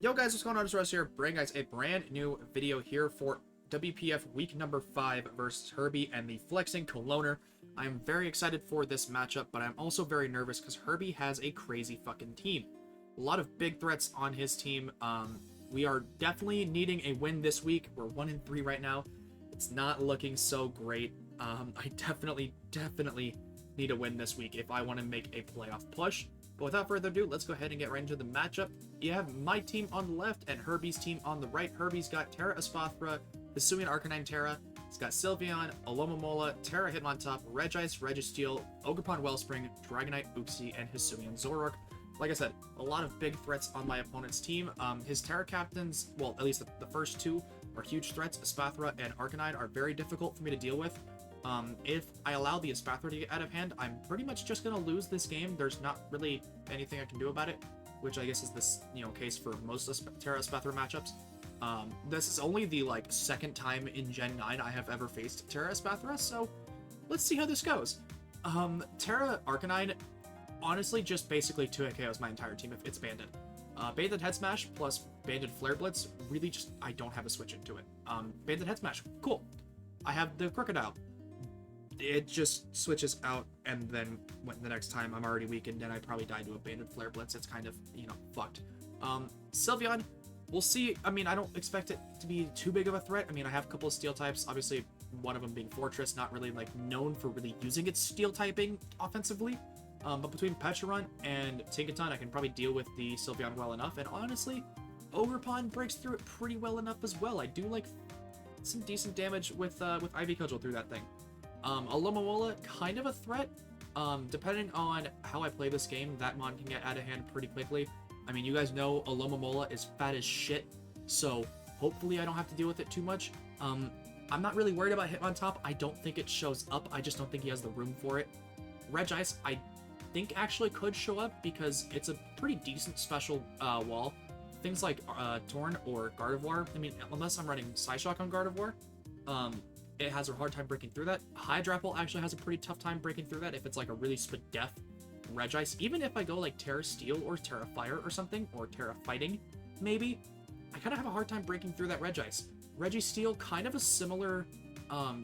Yo guys, what's going on? It's Russ here, bringing guys a brand new video here for WPF week number 5 versus Herby and the Flexing Coloner. I'm very excited for this matchup, but I'm also very nervous because Herby has a crazy fucking team. A lot of big threats on his team. We are definitely needing a win this week. We're 1-3 right now. It's not looking so great. I definitely need a win this week if I want to make a playoff push. But without further ado, let's go ahead and get right into the matchup. You have my team on the left and Herby's team on the right. Herby's got Tera Espathra, Hisuian Arcanine Tera. He's got Sylveon, Alomomola, Tera Hitmontop, Regice, Registeel, Ogerpon Wellspring, Dragonite, Uxie, and Hisuian Zoroark. Like I said, a lot of big threats on my opponent's team. His Tera captains, well, at least the first two, are huge threats. Espathra and Arcanine are very difficult for me to deal with. If I allow the Espathra to get out of hand, I'm pretty much just going to lose this game. There's not really anything I can do about it, which I guess is this, case for most Tera Espathra matchups. This is only the, second time in Gen 9 I have ever faced Tera Espathra, so let's see how this goes. Tera Arcanine, honestly, just basically 2-hit KOs my entire team if it's banded. Banded Head Smash plus banded Flare Blitz, really just, I don't have a switch into it. Banded Head Smash, cool. I have the Crocodile. It just switches out, and then when the next time I'm already weakened and I probably die to a banded Flare Blitz, it's kind of, fucked. Sylveon, we'll see. I mean, I don't expect it to be too big of a threat. I mean, I have a couple of steel types, obviously one of them being Fortress, not really, known for really using its steel typing offensively. But between Pecharunt and Tinkaton, I can probably deal with the Sylveon well enough, and honestly, Ogerpon breaks through it pretty well enough as well. I do, some decent damage with Ivy Cudgel through that thing. Alomomola, kind of a threat. Depending on how I play this game, that mon can get out of hand pretty quickly. I mean, you guys know Alomomola is fat as shit, so hopefully I don't have to deal with it too much. I'm not really worried about Hitmontop. I don't think it shows up. I just don't think he has the room for it. Regice, I think actually could show up because it's a pretty decent special wall. Things like Torn or Gardevoir, I mean, unless I'm running Psyshock on Gardevoir, it has a hard time breaking through that. Hydrapple actually has a pretty tough time breaking through that if it's like a really Spadef Regice. Even if I go like Tera Steel or Tera Fire or something, or Tera Fighting, maybe, I kind of have a hard time breaking through that Regice. Registeel, kind of a similar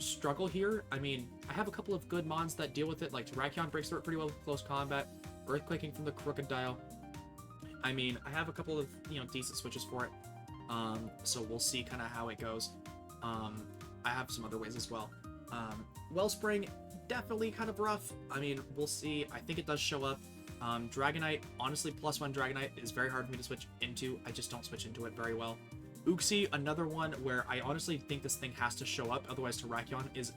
struggle here. I mean, I have a couple of good mons that deal with it, like Terrakion breaks through it pretty well with close combat, Earthquaking from the Crocodile. I mean, I have a couple of, decent switches for it. So we'll see kind of how it goes. I have some other ways as well. Wellspring, definitely kind of rough. I mean, we'll see. I think it does show up. Dragonite, honestly, +1 Dragonite is very hard for me to switch into. I just don't switch into it very well. Uxie, another one where I honestly think this thing has to show up, otherwise Terrakion is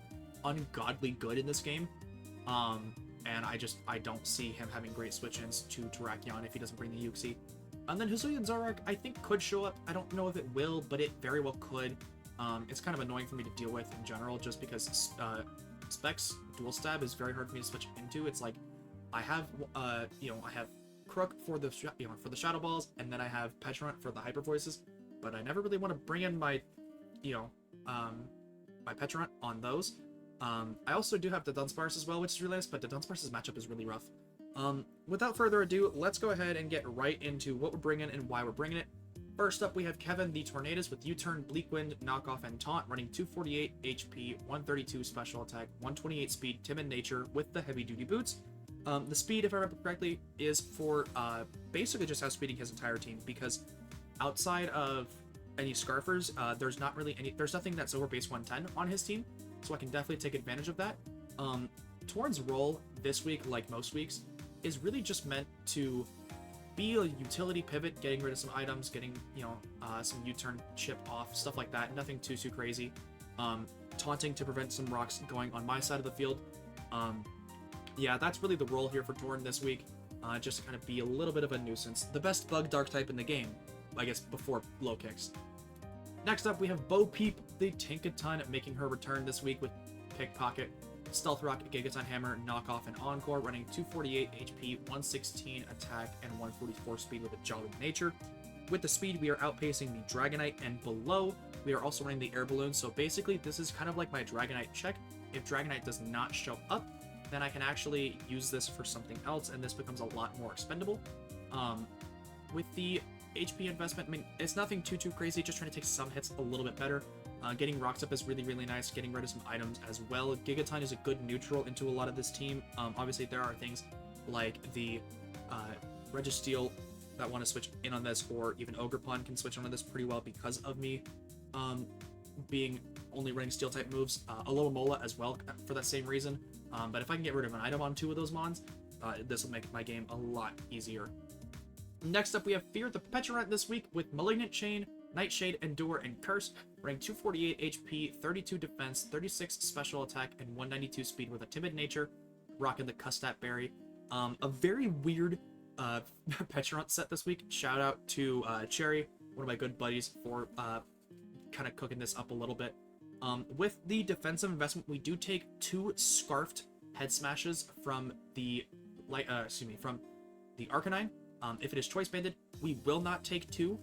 ungodly good in this game. And I don't see him having great switch-ins to Terrakion if he doesn't bring the Uxie. And then Hisuian Zoroark, I think could show up. I don't know if it will, but it very well could. It's kind of annoying for me to deal with in general, just because Specs Dual Stab is very hard for me to switch into. It's like I have I have Crook for the for the Shadow Balls, and then I have Pecharunt for the Hyper Voices, but I never really want to bring in my my Pecharunt on those. I also do have the Dunsparce as well, which is really nice, but the Dunsparce's matchup is really rough. Without further ado, let's go ahead and get right into what we're bringing and why we're bringing it. First up, we have Kevin the Tornadus with U-Turn, Bleak Wind, Knockoff, and Taunt, running 248 HP, 132 special attack, 128 speed, timid nature with the heavy duty boots. The speed, if I remember correctly, is for basically just outspeeding his entire team, because outside of any Scarfers, there's nothing that's over base 110 on his team, so I can definitely take advantage of that. Torn's role this week, like most weeks, is really just meant to be a utility pivot, getting rid of some items, getting, some U-turn chip off, stuff like that. Nothing too crazy. Taunting to prevent some rocks going on my side of the field. Yeah, that's really the role here for Torn this week. Just to kind of be a little bit of a nuisance. The best bug dark type in the game, I guess, before low kicks. Next up, we have Bo Peep, the Tinkaton, making her return this week with Pickpocket, Stealth Rock, Gigaton Hammer, Knockoff, and Encore, running 248 HP, 116 attack, and 144 speed with a Jolly Nature. With the speed, we are outpacing the Dragonite, and below, we are also running the Air Balloon, so basically, this is kind of like my Dragonite check. If Dragonite does not show up, then I can actually use this for something else, and this becomes a lot more expendable. With the HP investment, I mean, it's nothing too crazy, just trying to take some hits a little bit better. Getting rocks up is really nice, getting rid of some items as well. Gigaton is a good neutral into a lot of this team. Obviously, there are things like the Registeel that want to switch in on this, or even Ogerpon can switch onto this pretty well because of me being only running steel type moves. Alomomola as well for that same reason. But if I can get rid of an item on 2 of those mons, this will make my game a lot easier. Next up, we have Fear the Petulant this week with Malignant Chain, Nightshade, Endure, and Curse, running 248 HP, 32 defense, 36 special attack, and 192 speed with a timid nature, rocking the Custat Berry. A very weird Petulant set this week. Shout out to Cherry, one of my good buddies, for kind of cooking this up a little bit. With the defensive investment, we do take 2 Scarfed Head Smashes from the from the Arcanine. If it is choice banded, we will not take 2,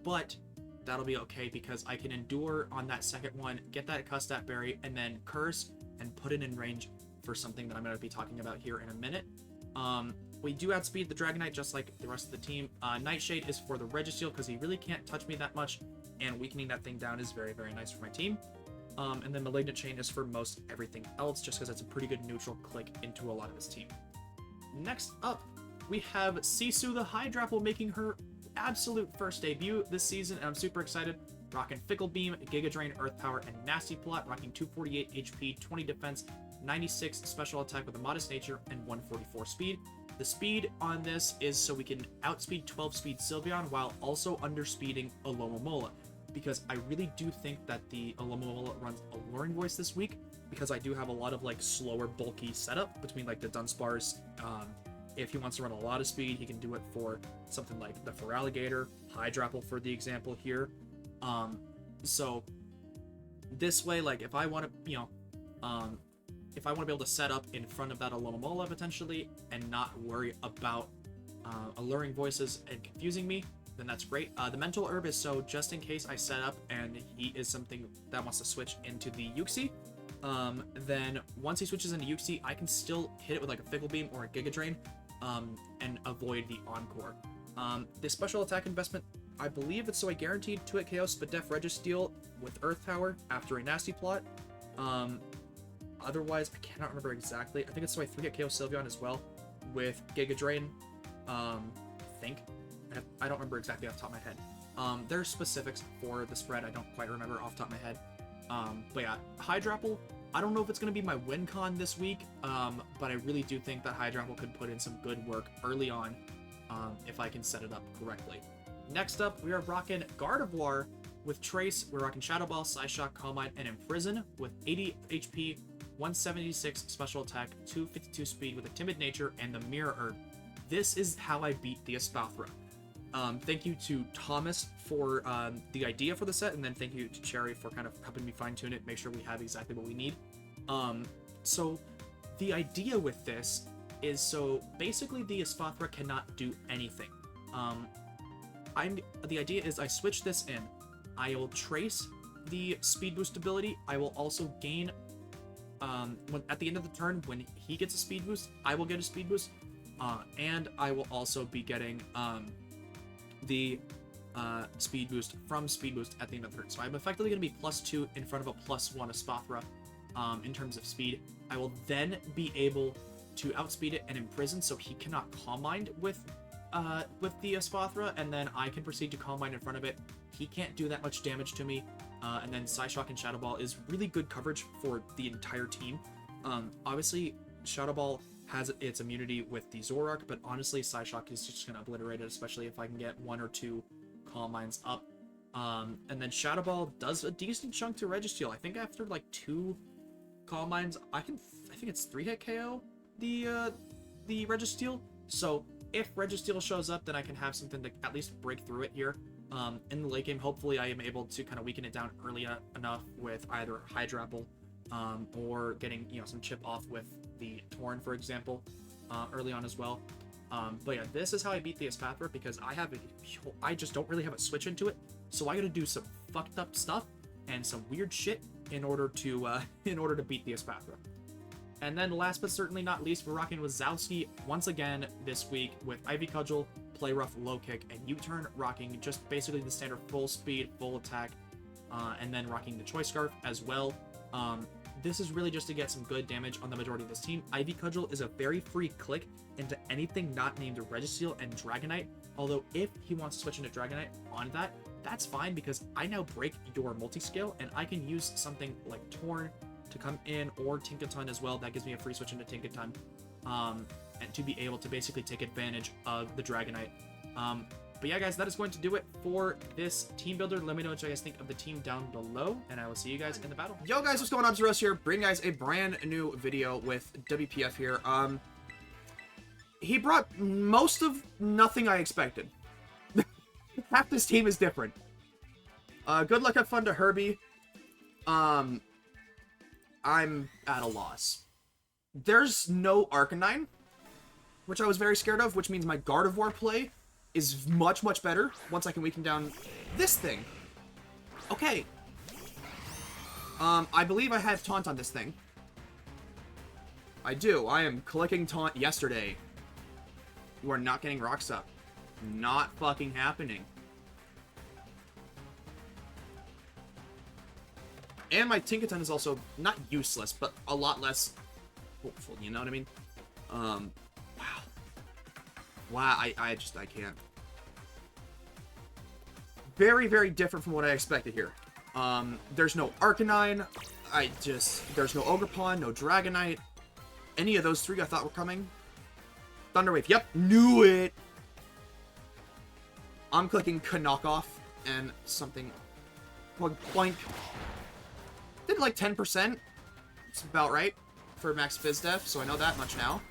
but that'll be okay because I can Endure on that second one, get that Custat Berry, and then Curse and put it in range for something that I'm going to be talking about here in a minute. We do outspeed the Dragonite just like the rest of the team. Nightshade is for the Registeel because he really can't touch me that much, and weakening that thing down is very nice for my team. And then Malignant Chain is for most everything else just because it's a pretty good neutral click into a lot of his team. Next up, we have Sisu the Hydrapple making her absolute first debut this season, and I'm super excited. Rocking Fickle Beam, Giga Drain, Earth Power, and Nasty Plot, rocking 248 HP, 20 defense, 96 special attack with a modest nature, and 144 speed. The speed on this is so we can outspeed 12 speed Sylveon while also underspeeding Alomomola, because I really do think that the Alomomola runs Alluring Voice this week, because I do have a lot of like slower, bulky setup between like the Dunsparce. If he wants to run a lot of speed, he can do it for something like the Feraligatr, Hydrapple for the example here. So this way, like if I want to, if I want to be able to set up in front of that Alomomola potentially and not worry about Alluring Voices and confusing me, then that's great. The Mental Herb is so just in case I set up and he is something that wants to switch into the Uxie, then once he switches into Uxie, I can still hit it with like a Fickle Beam or a Giga Drain and avoid the Encore. The special attack investment, I believe it's so I guaranteed 2-hit KO Spadef Registeel with Earth Power after a Nasty Plot. Otherwise, I cannot remember exactly. I think it's so I 3-hit KO Sylveon as well with Giga Drain. I think. I don't remember exactly off the top of my head. There's specifics for the spread I don't quite remember off the top of my head. But yeah, Hydrapple, I don't know if it's going to be my win con this week, but I really do think that Hydrapple could put in some good work early on if I can set it up correctly. Next up, we are rocking Gardevoir with Trace. We're rocking Shadow Ball, Psyshock, Calm Mind, and Imprison with 80 HP, 176 special attack, 252 speed with a timid nature, and the Mirror Herb. This is how I beat the Espathra. Thank you to Thomas for the idea for the set, and then thank you to Cherry for kind of helping me fine-tune it, make sure we have exactly what we need. So the idea with this is, so basically the Espathra cannot do anything. The idea is I switch this in. I will trace the speed boost ability. I will also gain, at the end of the turn, when he gets a speed boost, I will get a speed boost. And I will also be getting the speed boost from speed boost at the end of the turn. So I'm effectively going to be +2 in front of a +1 Espathra in terms of speed. I will then be able to outspeed it and imprison, so he cannot Calm Mind with the Espathra, and then I can proceed to Calm Mind in front of it. He can't do that much damage to me, and then Psyshock and Shadow Ball is really good coverage for the entire team. Obviously, Shadow Ball has its immunity with the Zoroark, but honestly, Psyshock is just going to obliterate it, especially if I can get 1 or 2 Calm Minds up. And then Shadow Ball does a decent chunk to Registeel. I think after like 2 Calm Minds, I think it's 3-hit KO the Registeel. So if Registeel shows up, then I can have something to at least break through it here. In the late game, hopefully I am able to kind of weaken it down early enough with either Hydrapple or getting some chip off with the Torn, for example, early on as well. But yeah, this is how I beat the Espathra, because I just don't really have a switch into it, so I gotta do some fucked up stuff and some weird shit in order to beat the Espathra. And then last but certainly not least, we're rocking with Wazowski once again this week with Ivy Cudgel, play rough, low kick, and U-turn, rocking just basically the standard full speed, full attack, and then rocking the Choice Scarf as well. This is really just to get some good damage on the majority of this team. Ivy Cudgel is a very free click into anything not named Registeel and Dragonite, although if he wants to switch into Dragonite on that, that's fine because I now break your multi-scale, and I can use something like Torn to come in, or Tinkaton as well. That gives me a free switch into Tinkaton, and to be able to basically take advantage of the Dragonite. But yeah, guys, that is going to do it for this team builder. Let me know what you guys think of the team down below, and I will see you guys in the battle. Yo, guys, what's going on? Zeros here, bringing guys a brand new video with WPF here. He brought most of nothing I expected. Half this team is different. Good luck, have fun to Herby. I'm at a loss. There's no Arcanine, which I was very scared of, which means my Gardevoir play is much, much better once I can weaken down this thing. Okay. I believe I have Taunt on this thing. I do. I am clicking Taunt yesterday. You are not getting Rocks up. Not fucking happening. And my Tinkaton is also not useless, but a lot less hopeful, you know what I mean? Wow. Wow, I can't. Very, very different from what I expected here. There's no Arcanine. There's no Ogerpon, no Dragonite. Any of those three I thought were coming. Thunderwave, yep, knew it! I'm clicking Knockoff and something. Boink. Did like 10%. It's about right for max Fizz Def, so I know that much now.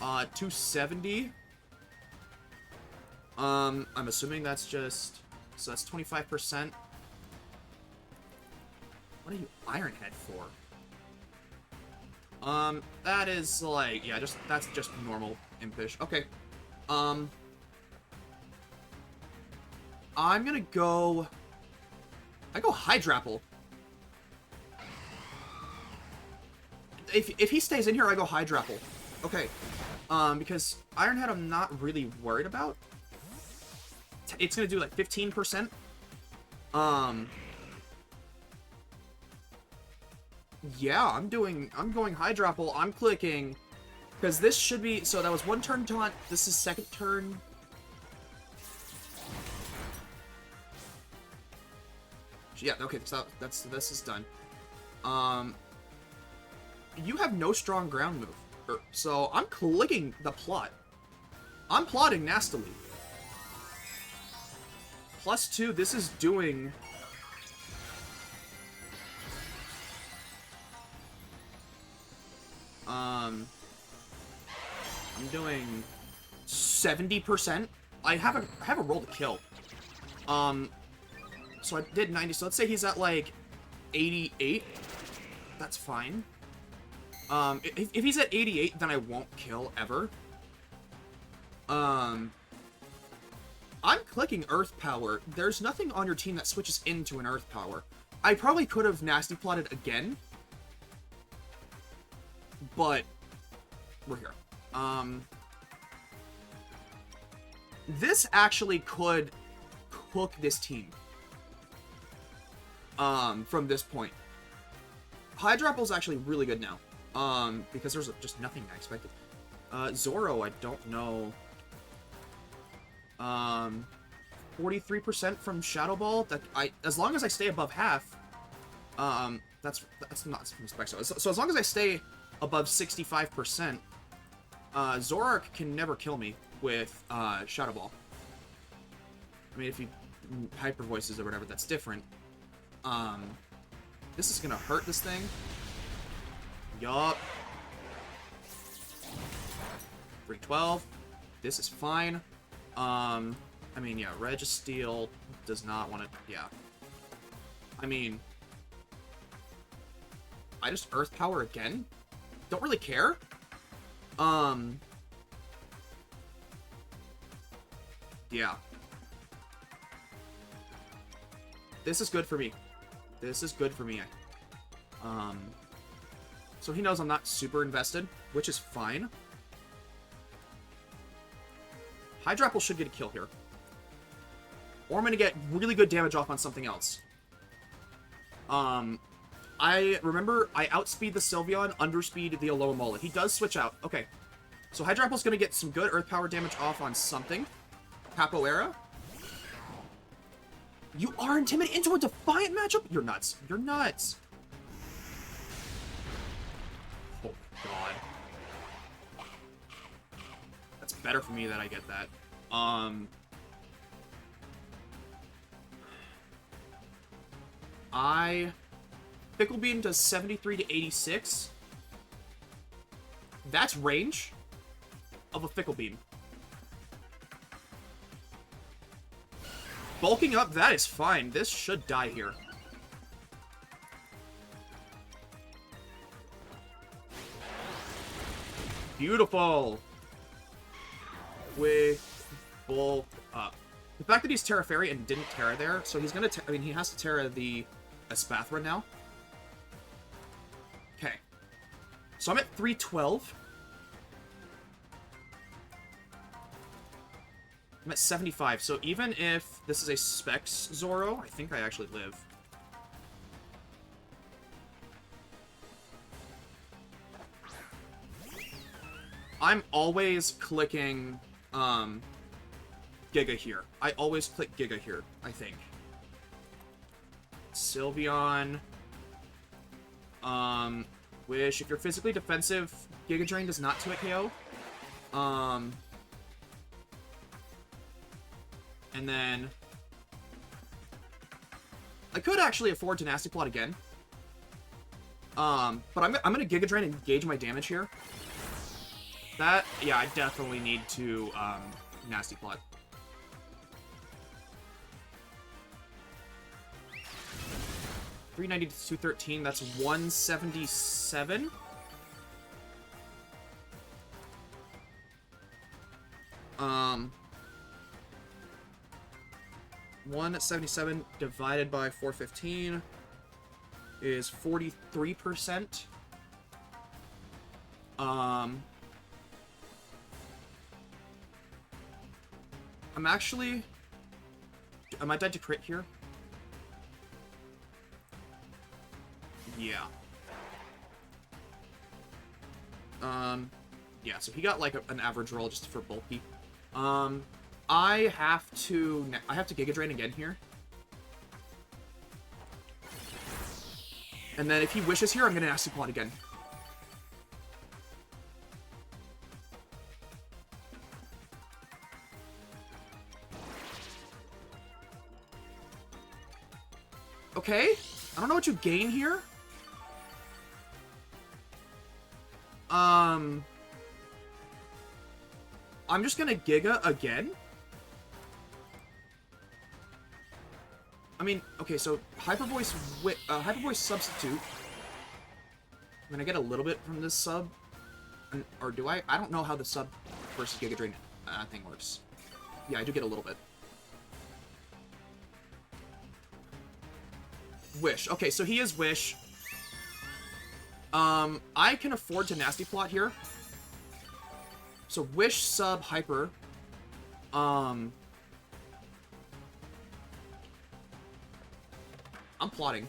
270. I'm assuming that's just... So that's 25%. What are you Iron Head for? That is like... Yeah, that's just normal Impish. Okay. I'm gonna go... I go Hydrapple. If he stays in here, I go Hydrapple. Okay. Because Iron Head I'm not really worried about. It's gonna do like 15%. Yeah, I'm going Hydrapple. I'm clicking because this should be, so that was one turn taunt. This is second turn. Yeah, okay, so this is done. You have no strong ground move. So I'm clicking the plot. I'm plotting nastily. +2, this is doing... I'm doing 70%. I have a roll to kill. So I did 90, so let's say he's at like 88. That's fine. If he's at 88, then I won't kill ever. I'm clicking Earth Power. There's nothing on your team that switches into an Earth Power. I probably could have Nasty Plotted again. But we're here. This actually could cook this team. From this point. Hydrapple's actually really good now. Because there's just nothing I expected. Zoro, I don't know. 43% from Shadow Ball. That as long as I stay above half, that's not from Spexo. So as long as I stay above 65%, Zoroark can never kill me with Shadow Ball. I mean, if he Hyper Voices or whatever, that's different. This is gonna hurt this thing. Yup. 312. This is fine. I mean, yeah, Registeel does not want to... Yeah. I mean... I just Earth Power again? Don't really care. Yeah. This is good for me. This is good for me. So he knows I'm not super invested, which is fine. Hydrapple should get a kill here. Or I'm going to get really good damage off on something else. I remember I outspeed the Sylveon, underspeed the Alomomola. He does switch out. Okay. So Hydrapple's going to get some good Earth Power damage off on something. Capoeira. You are intimidated into a Defiant matchup? You're nuts. You're nuts. Oh, God. That's better for me that I get that. Fickle Beam does 73 to 86. That's range of a Fickle Beam. Bulking up, that is fine. This should die here. Beautiful. We bulk up. The fact that he's Tera Fairy and didn't Tera there, so he's gonna, I mean, he has to Tera the Espathra now. Okay. So I'm at 312. I'm at 75, so even if this is a Specs Zoro, I think I actually live. I'm always clicking, Giga here. I always click Giga here, I think. Sylveon. Wish. If you're physically defensive, Giga Drain does not 2-hit KO. And then I could actually afford to Nasty Plot again. But I'm gonna Giga Drain and gauge my damage here. That, yeah, I definitely need to Nasty Plot. $390 to $213, that's 177. 177 divided by 415 is 43%. I'm actually... Am I dead to crit here? Yeah. Yeah, so he got like an average roll just for bulky. I have to Giga Drain again here. And then if he wishes here, I'm gonna Nasty Plot again. Okay, I don't know what you gain here. I'm just gonna Giga again. I mean, okay, so Hyper Voice Substitute. I'm gonna get a little bit from this sub. Or do I? I don't know how the sub versus Giga Drain thing works. Yeah, I do get a little bit. Wish. Okay, so he is Wish. I can afford to Nasty Plot here. So Wish sub Hyper. I'm plotting.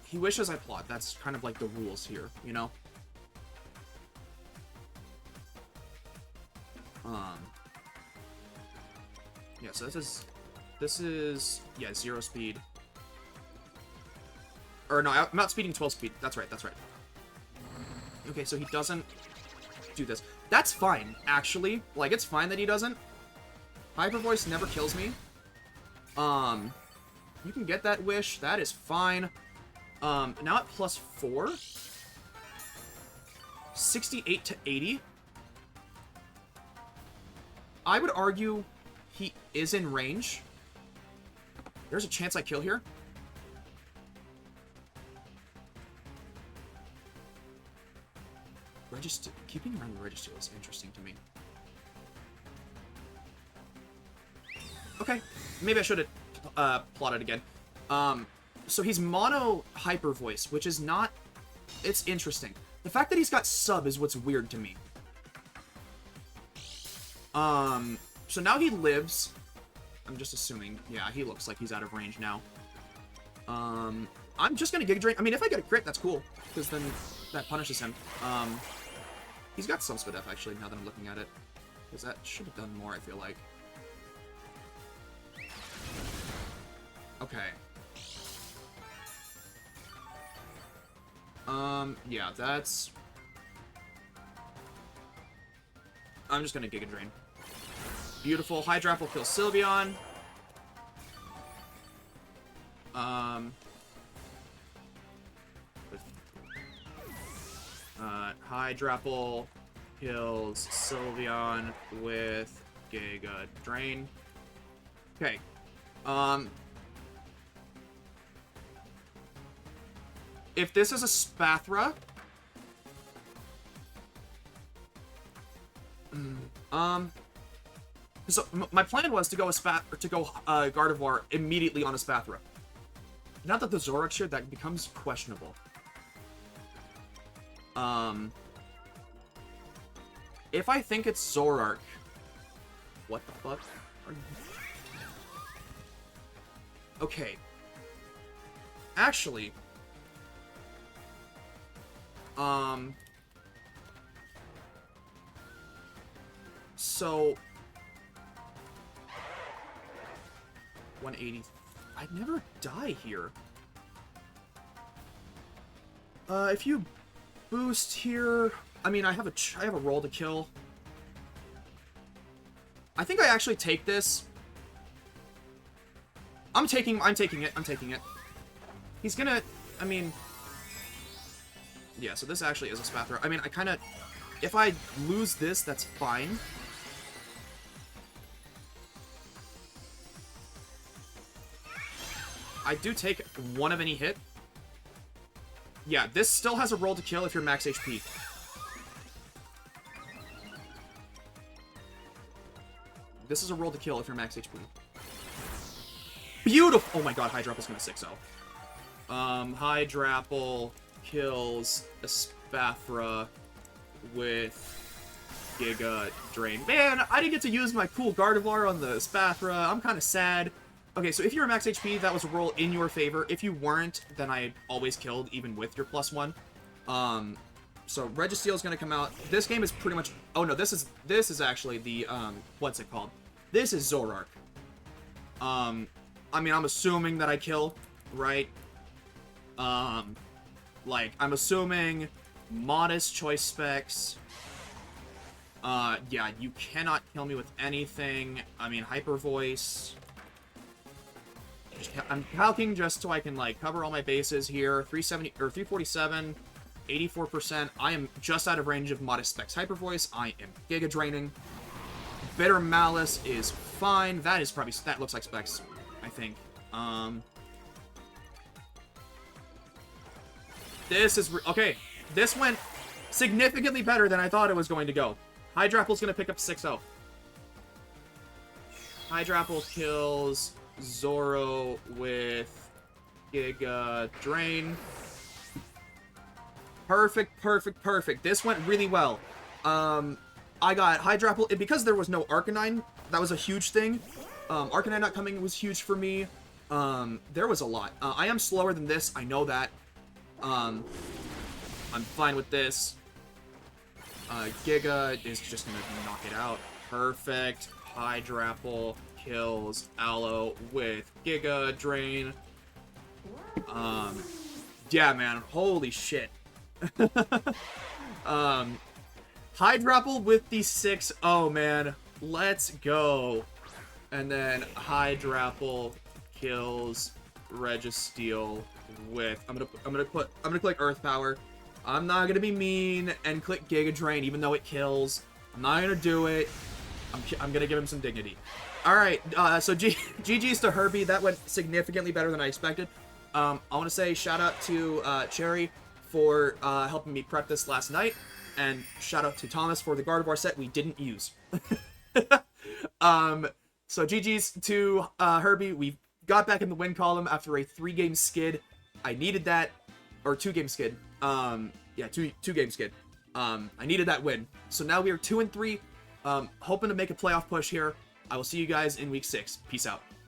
He wishes I plot. That's kind of like the rules here, you know? Yeah, so this is, yeah, 0 speed. Or no, I'm outspeeding 12 speed. That's right, that's right. Okay, so he doesn't do this. That's fine, actually. Like, it's fine that he doesn't. Hyper Voice never kills me. You can get that Wish. That is fine. Now at +4. 68 to 80. I would argue he is in range. There's a chance I kill here. Keeping around the Registeel is interesting to me. Okay, maybe I should have plotted again. So he's mono Hyper Voice, which is not... It's interesting. The fact that he's got sub is what's weird to me. So now he lives. I'm just assuming. Yeah, he looks like he's out of range now. I'm just gonna Giga Drain. I mean, if I get a crit, that's cool, because then that punishes him. He's got some speed F, actually, now that I'm looking at it. Because that should have done more, I feel like. Okay. Yeah, that's... I'm just gonna Giga Drain. Beautiful. Hydrapple kills Sylveon. Hydrapple kills Sylveon with Giga Drain. Okay. If this is a Spathra... So, my plan was to go Gardevoir immediately on a Spathra. Now that the Zoroark's here, that becomes questionable. If I think it's Zoroark... What the fuck? Okay. Actually... So... 180... I'd never die here. If you boost here... I mean, I have a roll to kill. I think I actually take this. I'm taking it. He's gonna... I mean... Yeah, so this actually is a Spathra. I mean, I kind of... If I lose this, that's fine. I do take one of any hit. Yeah, this still has a roll to kill if you're max HP. This is a roll to kill if you're max HP. Beautiful! Oh my god, Hydrapple's gonna 6-0. Hydrapple kills a Spathra with Giga Drain. Man, I didn't get to use my cool Gardevoir on the Spathra. I'm kind of sad. Okay, so if you're max HP, that was a roll in your favor. If you weren't, then I always killed, even with your +1. So Registeel's gonna come out. This game is pretty much... Oh no, this is actually the, what's it called? This is Zoroark. I mean, I'm assuming that I kill, right? Like, I'm assuming modest choice specs. Yeah, you cannot kill me with anything. I mean, Hyper Voice. I'm calcing just so I can, like, cover all my bases here. 370, or 347, 84%. I am just out of range of modest specs. Hyper Voice, I am Giga Draining. Bitter Malice is fine. That is probably... That looks like specs, I think. This is... Okay, this went significantly better than I thought it was going to go. Hydrapple's going to pick up 6-0. Hydrapple kills Zoro with Giga Drain. Perfect, perfect, perfect. This went really well. I got Hydrapple... Because there was no Arcanine, that was a huge thing. Arcanine not coming was huge for me. There was a lot. I am slower than this. I know that. I'm fine with this. Giga is just gonna knock it out. Perfect. Hydrapple kills Aloe with Giga Drain. Yeah, man. Holy shit. Hydrapple with the 6-0, man. Let's go. And then Hydrapple kills Registeel with... I'm gonna click Earth Power. I'm not gonna be mean and click Giga Drain, even though it kills. I'm not gonna do it. I'm gonna give him some dignity. Alright, so GG's to Herby. That went significantly better than I expected. I want to say shout out to Cherry for helping me prep this last night. And shout out to Thomas for the Gardevoir set we didn't use. So GG's to Herby. We got back in the win column after a 3-game skid. I needed that. Or 2-game skid. Yeah, two game skid. I needed that win. So now we are 2-3. Hoping to make a playoff push here. I will see you guys in week 6. Peace out.